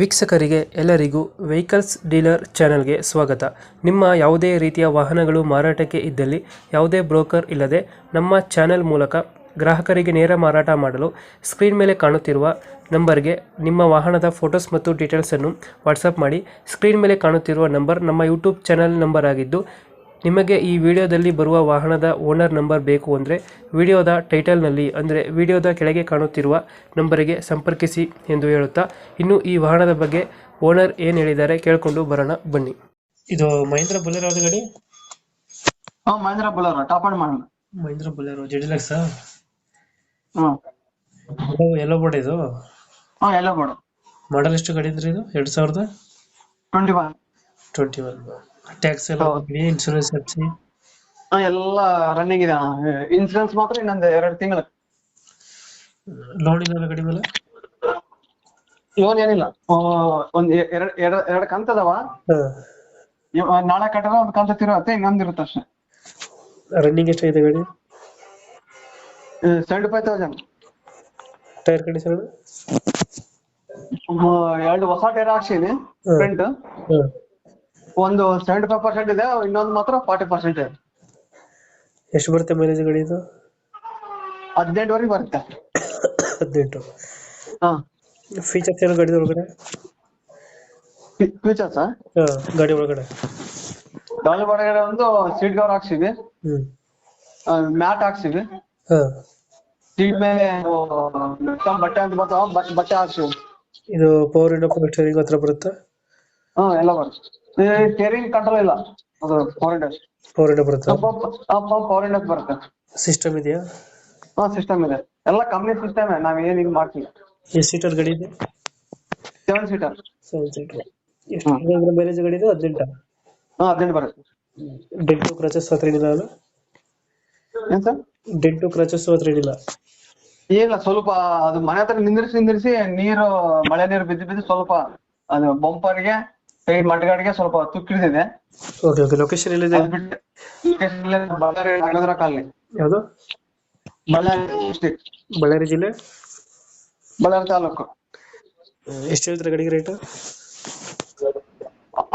ವೀಕ್ಷಕರಿಗೆ ಎಲ್ಲರಿಗೂ vehicles dealer ಚಾನೆಲ್ಗೆ ಸ್ವಾಗತ. ನಿಮ್ಮ ಯಾವುದೇ ರೀತಿಯ ವಾಹನಗಳು ಮಾರಾಟಕ್ಕೆ ಇದ್ದಲ್ಲಿ ಯಾವುದೇ ಬ್ರೋಕರ್ ಇಲ್ಲದೆ ನಮ್ಮ ಚಾನೆಲ್ ಮೂಲಕ ಗ್ರಾಹಕರಿಗೆ ನೇರ ಮಾರಾಟ ಮಾಡಲು ಸ್ಕ್ರೀನ್ ಮೇಲೆ ಕಾಣುತ್ತಿರುವ ನಂಬರ್ಗೆ ನಿಮ್ಮ ವಾಹನದ ಫೋಟೋಸ್ ಮತ್ತು ಡೀಟೇಲ್ಸನ್ನು ವಾಟ್ಸಪ್ ಮಾಡಿ. ಸ್ಕ್ರೀನ್ ಮೇಲೆ ಕಾಣುತ್ತಿರುವ ನಂಬರ್ ನಮ್ಮ ಯೂಟ್ಯೂಬ್ ಚಾನೆಲ್ ನಂಬರ್ ಆಗಿದ್ದು, ನಿಮಗೆ ಈ ವಿಡಿಯೋದಲ್ಲಿ ಬರುವ ವಾಹನದ ಓನರ್ ನಂಬರ್ ಬೇಕು ಅಂದರೆ ವಿಡಿಯೋದ ಟೈಟಲ್ನಲ್ಲಿ ಅಂದರೆ ವಿಡಿಯೋದ ಕೆಳಗೆ ಕಾಣುತ್ತಿರುವ ನಂಬರಿಗೆ ಸಂಪರ್ಕಿಸಿ ಎಂದು ಹೇಳುತ್ತಾ, ಇನ್ನು ಈ ವಾಹನದ ಬಗ್ಗೆ ಓನರ್ ಏನು ಹೇಳಿದ್ದಾರೆ ಕೇಳಿಕೊಂಡು ಬರೋಣ ಬನ್ನಿ. ಇದು ಮಹೇಂದ್ರ ಬೊಲೆರೋ ಯಾವ್ದು ಗಾಡಿ? Mahindra Bolero top end model. Mahindra Bolero ಜೆಡಿಲಕ್ಸ್ ಹ್ಮ್ ಎಲ್ಲೋ ಬೋರ್ಡ್ ಇದು? ಎಲ್ಲ ಬೋರ್ಡ್. ಮಾಡಲ್ ಎಷ್ಟು ಗಾಡಿ ಇದ್ರಿ ಇದು? 2021. ಟ್ಯಾಕ್ಸ್ ಎಲ್ಲ ಇನ್ಶೂರೆನ್ಸ್ ಹಚ್ಚಿ ಎಲ್ಲ ರನ್ನಿಂಗ್ ಇದೆ. ಇನ್ಸೂರೆನ್ಸ್ ಮಾತ್ರ ಇನ್ನೊಂದು 2 ತಿಂಗಳು. ಲೋನ್ ಇಲ್ಲ ಗಾಡಿ ಮೇಲೆ? ಲೋನ್ ಏನಿಲ್ಲ. ಒಂದ್ ಎರಡು ಕಂತದವ. ನಾಳೆ ಕಟ್ಟಿದ್ರೆ ಒಂದು ಕಂತ ತಿರುಗತ್ತೆ, ಇನ್ನೊಂದಿರುತ್ತೆ ಅಷ್ಟೇ. ರನ್ನಿಂಗ್ ಎಷ್ಟಾಗಿದೆ ಗಾಡಿ? 75,000. Tyre condition? 2 ಹೊಸ ಟೈರ್ ಹಾಕ್ಸಿನಿ ಫ್ರಂಟ್. ಒಂದು 75% ಇದೆ, ಇನ್ನೊಂದು ಮಾತ್ರ 40% ಇದೆ. ಎಷ್ಟು ಬರುತ್ತೆ ಮೈಲೇಜ್ ಗಾಡಿ ಇದು? 18 ಬರುತ್ತೆ. 18. ಹಾ. ಫೀಚರ್ಸ್ ಏನು ಗಾಡಿ ಒಳಗಡೆ? ಫೀಚರ್ಸ್ ಗಾಡಿ ಒಳಗಡೆ ಒಂದು ಸೀಟ್ ಕವರ್ ಹಾಕ್ಸಿವಿ, ಮ್ಯಾಟ್ ಹಾಕ್ಸಿವಿ, ಸೀಟ್ ಮೇಲೆ ಬಟ್ಟೆ ಅಂತ ಬರ್ತಾವ, ಬಟ್ಟೆ ಹಾಕ್ಸಿವಿ. ಇದು ಪವರ್ ಇಂಡೋ ಪವರ್ ಸ್ಟೀರಿಂಗ್ ಹತ್ರ ಬರುತ್ತಾ? ಎಲ್ಲ ಬರುತ್ತೆ. ಸ್ಟೇರಿಂಗ್ ಕಂಟ್ರೋಲ್ ಇಲ್ಲ, ಅದು ಪವರ್ ಇಂಡೋ ಬರುತ್ತೆ. ಪವರ್ ಇಂಡೋ ಬರುತ್ತೆ. ಸಿಸ್ಟಮ್ ಇದೆಯಾ? ಸಿಸ್ಟಮ್ ಇದೆ, ಎಲ್ಲ ಕಂಪ್ನಿ ಸಿಸ್ಟಮ್. ನಾವ್ ಏನ್ ಇದು ಮಾಡ್ತೀವಿ. ಎಷ್ಟು ಸೀಟರ್ ಗಾಡಿ ಇದೆ? 7 ಸೀಟರ್. 7 ಸೀಟರ್. ಎಷ್ಟು ಮೈಲೇಜ್ ಗಾಡಿ ಇದು? 18. 18 ಬರುತ್ತೆ. ಡೆಂಟು ಕ್ರಚಸ್ ಹತ್ರ ಏನಿಲ್ಲ ಅಲ್ಲ? ಏನ್ ಸರ್? ಡೆಂಟು ಕ್ರಚಸ್ ಹತ್ರ ಏನಿಲ್ಲ? ಏನಿಲ್ಲ, ಸ್ವಲ್ಪ ಅದು ಮನೆ ಹತ್ರ ನಿಂದ್ರಿಸಿ ನೀರು, ಮಳೆ ನೀರು ಬಿದ್ದು ಸ್ವಲ್ಪ ಅದು ಬಂಪರ್ಗೆ ಸೈಡ್ ಮಡ್ಗಾಡಿಗೆ ಸ್ವಲ್ಪ ತುಕ್ಕಿಳಿದಿದೆ. Okay okay. ಲೊಕೇಶನ್ ಎಲ್ಲಿದೆ? ಬಳ್ಳಾರಿ ನಾಗೇಂದ್ರ ಕಾಲನಿ. ಯಾವುದು? ಬಳ್ಳಾರಿ ಡಿಸ್ಟ್ರಿಕ್ಟ್, ಬಳ್ಳಾರಿ ಜಿಲ್ಲೆ, ಬಳ್ಳಾರಿ ತಾಲೂಕು. ಎಷ್ಟು ಹೇಳ್ತಾರೆ ಗಾಡಿಗೆ ರೇಟ್?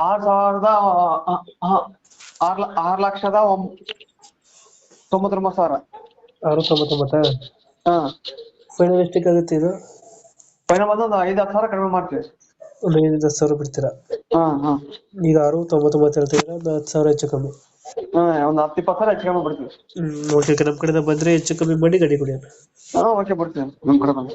6,99,000. 699. ಫೈನಲ್ ಎಷ್ಟಕ್ಕೆ ಆಗುತ್ತೆ ಇದು? ಫೈನಲ್ ಬಂದು ಒಂದು 5-10 ಸಾವಿರ ಕಡಿಮೆ ಮಾಡ್ತೀವಿ. ಒಂದು 5-10 ಸಾವಿರ ಬಿಡ್ತೀರಾ? ಈಗ 6,99 ಹೇಳ್ತೀರಾ, ಒಂದು 10 ಸಾವಿರ ಹೆಚ್ಚು ಕಮ್ಮಿ. ಒಂದು 10-20 ಸಾವಿರ ಹೆಚ್ಚು ಕಮ್ಮಿ ಬಿಡ್ತೀವಿ. ಓಕೆ. ನಮ್ಮ ಕಡೆಯಿಂದ ಬಂದ್ರೆ ಹೆಚ್ಚು ಕಮ್ಮಿ ಮಾಡಿ ಗಾಡಿ ಕೊಡಿ. ಓಕೆ, ಬಿಡ್ತೀವಿ ನಮ್ಮ ಕಡೆ ಬಂದು.